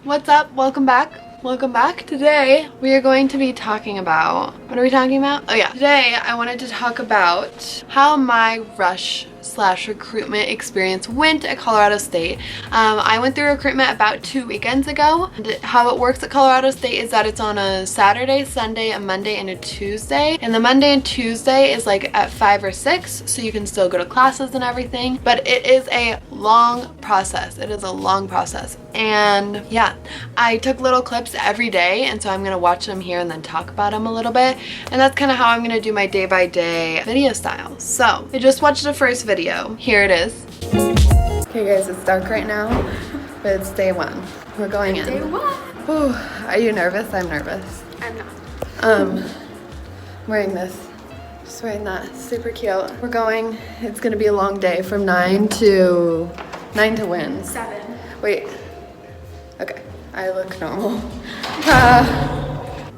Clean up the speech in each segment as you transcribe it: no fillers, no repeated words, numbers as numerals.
What's up? Welcome back. Welcome back. Today we are going to be talking about, what are we talking about? Oh yeah, today I wanted to talk about how my rush/recruitment experience went at Colorado State. I went through recruitment about 2 weekends ago. And how it works at Colorado State is that it's on a Saturday, Sunday, a Monday, and a Tuesday. And the Monday and Tuesday is like at 5 or 6, so you can still go to classes and everything. But it is a long process. It is a long process. And yeah, I took little clips every day, and so I'm gonna watch them here and then talk about them a little bit. And that's kind of how I'm gonna do my day-by-day video style. So I just watched the first video. Here it is. Okay guys, it's dark right now, but it's day one. We're going in. Day one. Ooh, are you nervous? I'm nervous. I'm not. Wearing this. Just wearing that. Super cute. We're going. It's gonna be a long day from 9 to when? 7. Wait. Okay. I look normal.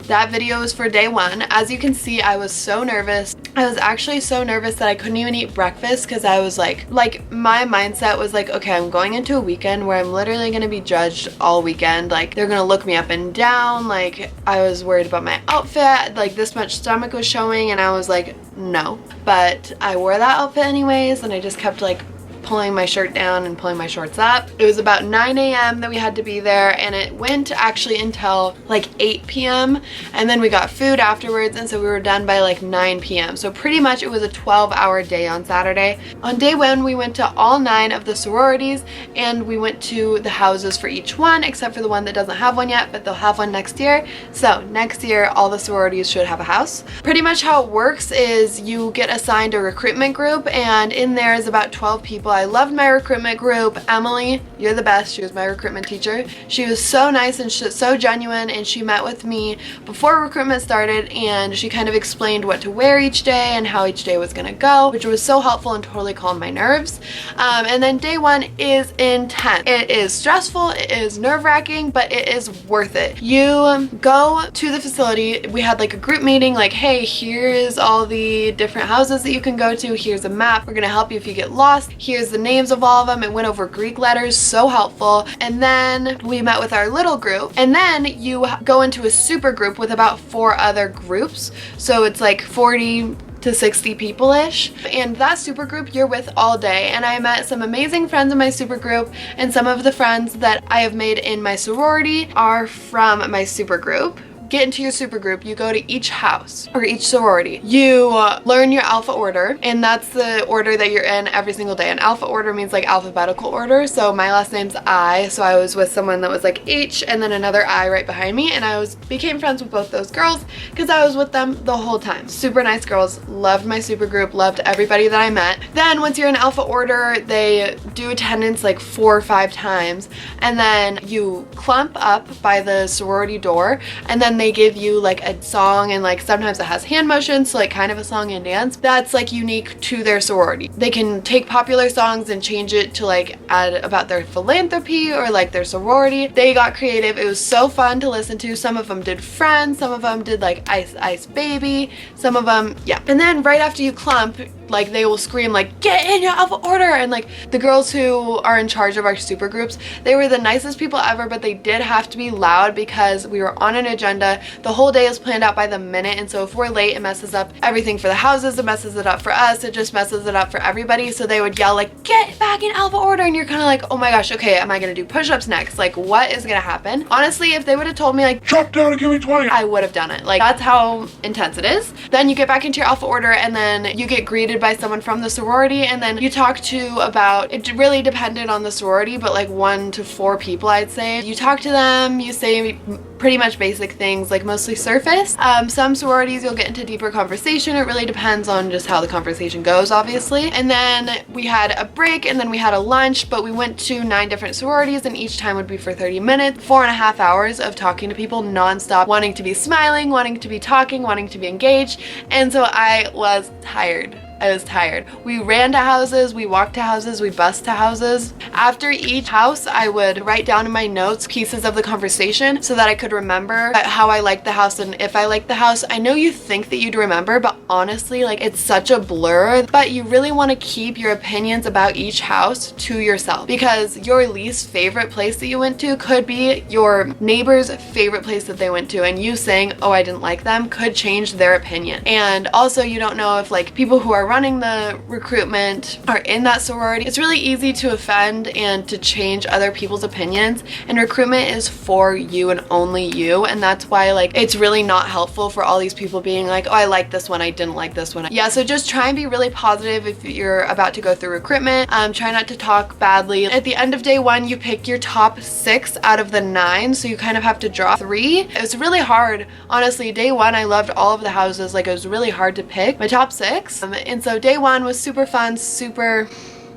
That video is for day one. As you can see, I was so nervous. I was actually so nervous that I couldn't even eat breakfast because I was like my mindset was like, okay, I'm going into a weekend where I'm literally gonna be judged all weekend. Like, they're gonna look me up and down. Like, I was worried about my outfit. Like, this much stomach was showing, and I was like, no. But I wore that outfit anyways, and I just kept like pulling my shirt down and pulling my shorts up. It was about 9 a.m. that we had to be there, and it went actually until like 8 p.m. and then we got food afterwards, and so we were done by like 9 p.m. So pretty much it was a 12-hour day on Saturday. On day one, we went to all 9 of the sororities, and we went to the houses for each one, except for the one that doesn't have one yet, but they'll have one next year. So next year, all the sororities should have a house. Pretty much how it works is you get assigned a recruitment group, and in there is about 12 people. I loved my recruitment group. Emily, you're the best. She was my recruitment teacher. She was so nice and so genuine, and she met with me before recruitment started, and she kind of explained what to wear each day and how each day was gonna go, which was so helpful and totally calmed my nerves. And then day one is intense. It is stressful, it is nerve-wracking, but it is worth it. You go to the facility. We had like a group meeting, like, hey, here's all the different houses that you can go to. Here's a map. We're gonna help you if you get lost. Here's the names of all of them. It went over Greek letters, so helpful. And then we met with our little group, and then you go into a super group with about 4 other groups, so it's like 40 to 60 people-ish, and that super group you're with all day. And I met some amazing friends in my super group, and some of the friends that I have made in my sorority are from my super group. Get into your super group, you go to each house or each sorority. You learn your alpha order, and that's the order that you're in every single day. And alpha order means like alphabetical order. So my last name's I, so I was with someone that was like H and then another I right behind me, and I became friends with both those girls because I was with them the whole time. Super nice girls, loved my super group, loved everybody that I met. Then once you're in alpha order, they do attendance like 4 or 5 times, and then you clump up by the sorority door, and then they give you like a song, and like sometimes it has hand motions, so like kind of a song and dance that's like unique to their sorority. They can take popular songs and change it to like add about their philanthropy or like their sorority. They got creative. It was so fun to listen to. Some of them did Friends, some of them did like Ice Ice Baby, some of them, yeah. And then right after you clump, like they will scream like, get in your alpha order. And like the girls who are in charge of our super groups, they were the nicest people ever, but they did have to be loud because we were on an agenda. The whole day is planned out by the minute, and so if we're late, it messes up everything for the houses, it messes it up for us, it just messes it up for everybody. So they would yell like, get back in alpha order, and you're kind of like, oh my gosh, okay, am I gonna do push-ups next? Like, what is gonna happen? Honestly, if they would have told me like, drop down and give me 20, I would have done it. Like, that's how intense it is. Then you get back into your alpha order, and then you get greeted by someone from the sorority, and then you talk to about, it really depended on the sorority, but like 1 to 4 people, I'd say. You talk to them, you say pretty much basic things, like mostly surface. Some sororities you'll get into deeper conversation. It really depends on just how the conversation goes, obviously. And then we had a break, and then we had a lunch, but we went to 9 different sororities, and each time would be for 30 minutes, 4.5 hours of talking to people nonstop, wanting to be smiling, wanting to be talking, wanting to be engaged. And so I was tired. I was tired. We ran to houses, we walked to houses, we bussed to houses. After each house, I would write down in my notes pieces of the conversation so that I could remember how I liked the house and if I liked the house. I know you think that you'd remember, but honestly, like, it's such a blur. But you really want to keep your opinions about each house to yourself, because your least favorite place that you went to could be your neighbor's favorite place that they went to, and you saying, oh, I didn't like them, could change their opinion. And also, you don't know if like people who are running the recruitment are in that sorority. It's really easy to offend and to change other people's opinions, and recruitment is for you and only you, and that's why like it's really not helpful for all these people being like, oh, I like this one, I didn't like this one. Yeah, so just try and be really positive if you're about to go through recruitment. Try not to talk badly. At the end of day one, you pick your top 6 out of the 9, so you kind of have to draw 3. It was really hard, honestly. Day one, I loved all of the houses. Like, it was really hard to pick my top 6. And so day one was super fun, super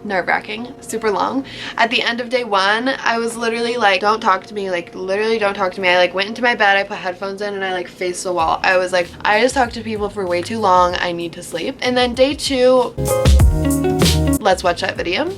nerve-wracking, super long. At the end of day one, I was literally like, don't talk to me, like literally don't talk to me. I like went into my bed, I put headphones in, and I like faced the wall. I was like, I just talked to people for way too long, I need to sleep. And then day 2, let's watch that video.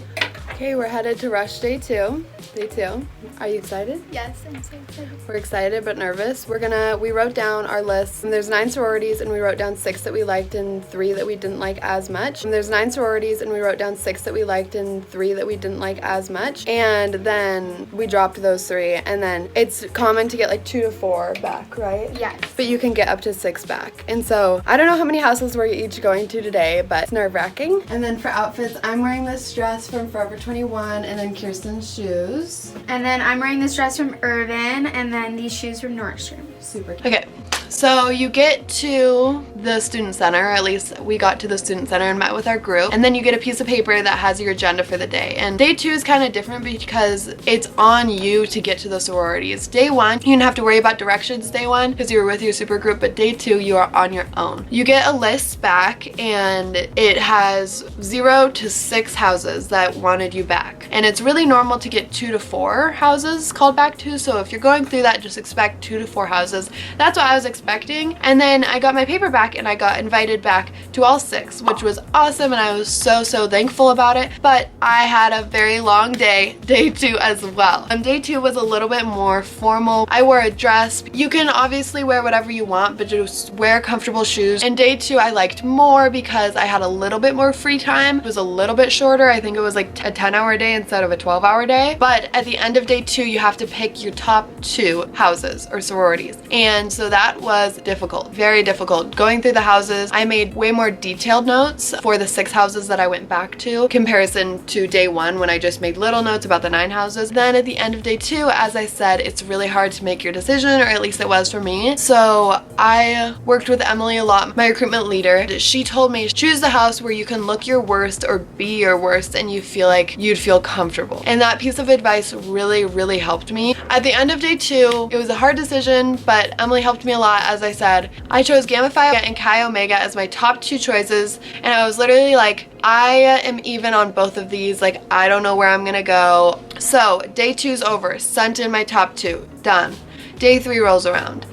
Okay, we're headed to rush day 2. Day 2. Are you excited? Yes, I'm so excited. We're excited but nervous. We wrote down our list. And there's 9 sororities, and we wrote down 6 that we liked and 3 that we didn't like as much. And there's 9 sororities, and we wrote down 6 that we liked and 3 that we didn't like as much. And then we dropped those 3. And then it's common to get like 2 to 4 back, right? Yes. But you can get up to 6 back. And so I don't know how many houses we're each going to today, but it's nerve-wracking. And then for outfits, I'm wearing this dress from Forever 21, and then Kirsten's shoes. And then I'm wearing this dress from Irvin, and then these shoes from Nordstrom. Super. Okay, so you get to the student center, or at least we got to the student center and met with our group, and then you get a piece of paper that has your agenda for the day. And day 2 is kind of different because it's on you to get to the sororities. Day 1, you didn't have to worry about directions day 1 because you were with your super group, but day 2, you are on your own. You get a list back, and it has 0 to 6 houses that wanted you back. And it's really normal to get 2 to 4 houses called back to, so if you're going through that, just expect 2 to 4 houses. That's what I was expecting. And then I got my paper back, and I got invited back to all 6, which was awesome, and I was so thankful about it. But I had a very long day 2 as well. Day 2 was a little bit more formal. I wore a dress. You can obviously wear whatever you want, but just wear comfortable shoes. And day 2 I liked more because I had a little bit more free time. It was a little bit shorter. I think it was like a 10-hour day instead of a 12-hour day. But at the end of day 2, you have to pick your top 2 houses or sororities. And so that was difficult, very difficult. Going through the houses, I made way more detailed notes for the 6 houses that I went back to, comparison to day 1 when I just made little notes about the 9 houses. Then at the end of day 2, as I said, it's really hard to make your decision, or at least it was for me. So I worked with Emily a lot, my recruitment leader. She told me, choose the house where you can look your worst or be your worst and you feel like you'd feel comfortable. And that piece of advice really helped me. At the end of day 2, it was a hard decision, but Emily helped me a lot. As I said, I chose Gamma Phi and Chi Omega as my top 2 choices, and I was literally like, I am even on both of these, like I don't know where I'm gonna go. So day 2's over, sent in my top 2, done. Day 3 rolls around.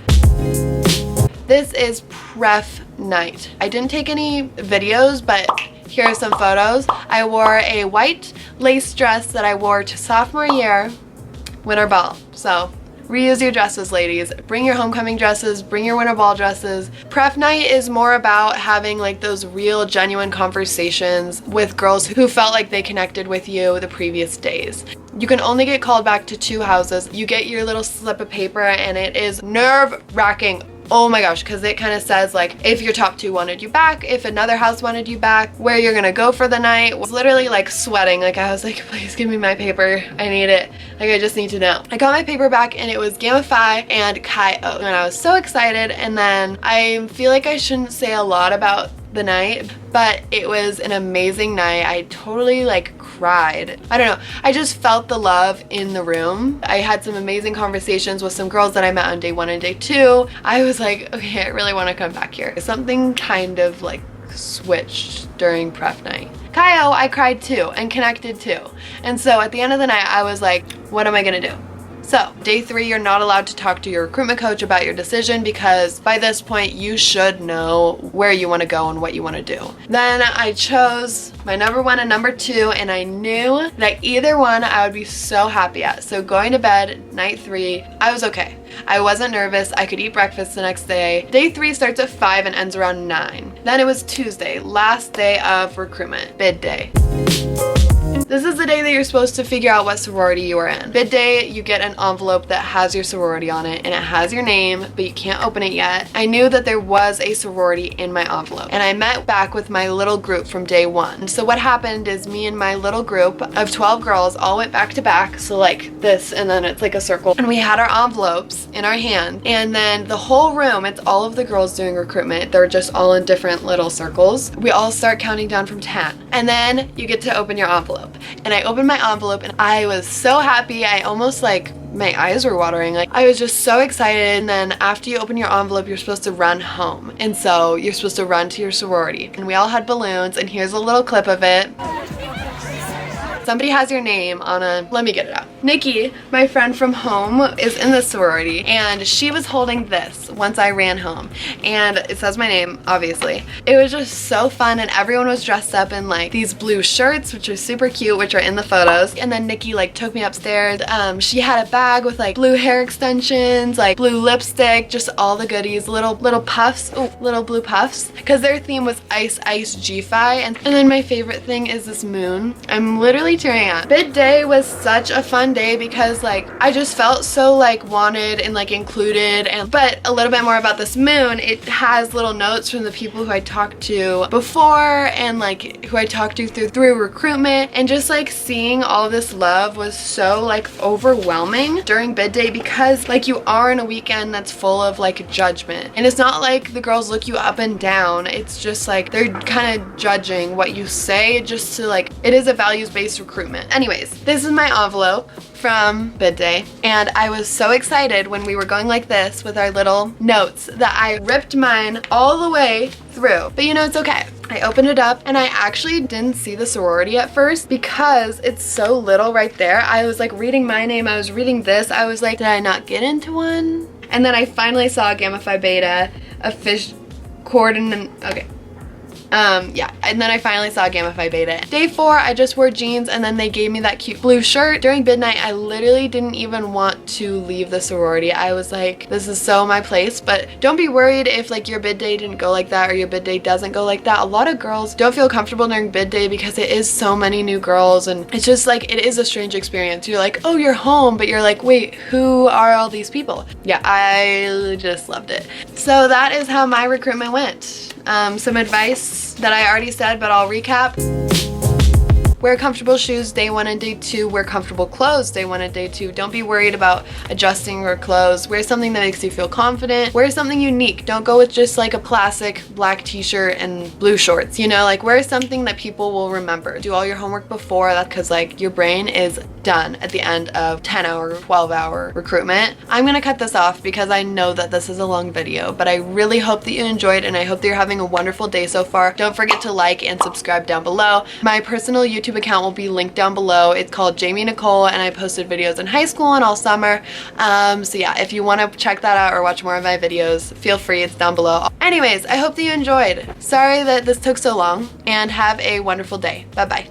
This is pref night. I didn't take any videos, but here are some photos. I wore a white lace dress that I wore to sophomore year, winter ball. So reuse your dresses, ladies. Bring your homecoming dresses, bring your winter ball dresses. Pref night is more about having like those real, genuine conversations with girls who felt like they connected with you the previous days. You can only get called back to 2 houses. You get your little slip of paper, and it is nerve-wracking. Oh my gosh, because it kind of says like if your top 2 wanted you back, if another house wanted you back, where you're gonna go for the night. I was literally like sweating. Like I was like, please give me my paper. I need it. Like I just need to know. I got my paper back, and it was Gamma Phi and Chi O, and I was so excited. And then I feel like I shouldn't say a lot about the night, but it was an amazing night. I totally like cried. I don't know. I just felt the love in the room. I had some amazing conversations with some girls that I met on day 1 and day 2. I was like, okay, I really want to come back here. Something kind of like switched during pref night. Chi O, I cried too and connected too. And so at the end of the night, I was like, what am I gonna do? So day 3, you're not allowed to talk to your recruitment coach about your decision because by this point you should know where you want to go and what you want to do. Then I chose my number 1 and number 2, and I knew that either one I would be so happy at. So going to bed night 3, I was okay. I wasn't nervous. I could eat breakfast the next day. Day 3 starts at 5 and ends around 9. Then it was Tuesday, last day of recruitment, bid day. This is the day that you're supposed to figure out what sorority you are in. Bid day, you get an envelope that has your sorority on it and it has your name, but you can't open it yet. I knew that there was a sorority in my envelope, and I met back with my little group from day 1. So what happened is me and my little group of 12 girls all went back to back, so like this, and then it's like a circle, and we had our envelopes in our hand, and then the whole room, it's all of the girls doing recruitment, they're just all in different little circles. We all start counting down from 10, and then you get to open your envelope. And I opened my envelope and I was so happy. I almost like, my eyes were watering. Like, I was just so excited. And then after you open your envelope, you're supposed to run home. And so you're supposed to run to your sorority. And we all had balloons, and here's a little clip of it. Somebody has your name on a, let me get it out. Nikki, my friend from home, is in the sorority, and she was holding this once I ran home, and it says my name, obviously. It was just so fun, and everyone was dressed up in like these blue shirts, which are super cute, which are in the photos. And then Nikki like took me upstairs. She had a bag with like blue hair extensions, like blue lipstick, just all the goodies, little puffs, little blue puffs, because their theme was Ice Ice G-Fi. And then my favorite thing is this moon. I'm literally tearing up. Bid day was such a fun day because like I just felt so like wanted and like included. But a little bit more about this moon, it has little notes from the people who I talked to before and like who I talked to through recruitment, and just like seeing all this love was so like overwhelming during bid day because like you are in a weekend that's full of like judgment, and it's not like the girls look you up and down, it's just like they're kind of judging what you say, just to like, it is a values-based recruitment. Anyways, this is my envelope from bid day, and I was so excited when we were going like this with our little notes that I ripped mine all the way through. But you know, it's okay. I opened it up and I actually didn't see the sorority at first because it's so little right there. I was like reading my name, I was reading this, I was like, did I not get into one? And then I finally saw Gamma Phi Beta, a fish coordinate, okay. Yeah, and then I finally saw Gamma Phi Beta. Day 4, I just wore jeans, and then they gave me that cute blue shirt. During bid night, I literally didn't even want to leave the sorority. I was like, this is so my place. But don't be worried if like your bid day didn't go like that or your bid day doesn't go like that. A lot of girls don't feel comfortable during bid day because it is so many new girls, and it's just like, it is a strange experience. You're like, oh, you're home, but you're like, wait, who are all these people? Yeah, I just loved it. So that is how my recruitment went. Some advice that I already said, but I'll recap. Wear comfortable shoes day 1 and day 2. Wear comfortable clothes day 1 and day 2. Don't be worried about adjusting your clothes. Wear something that makes you feel confident. Wear something unique. Don't go with just like a classic black t-shirt and blue shorts, you know, like wear something that people will remember. Do all your homework before that, because like your brain is done at the end of 10-hour, 12-hour recruitment. I'm gonna cut this off because I know that this is a long video, but I really hope that you enjoyed, and I hope that you're having a wonderful day so far. Don't forget to like and subscribe down below. My personal YouTube account will be linked down below. It's called Jamie Nicole, and I posted videos in high school and all summer. So yeah, if you want to check that out or watch more of my videos, feel free, it's down below. Anyways, I hope that you enjoyed. Sorry that this took so long, and have a wonderful day. Bye bye.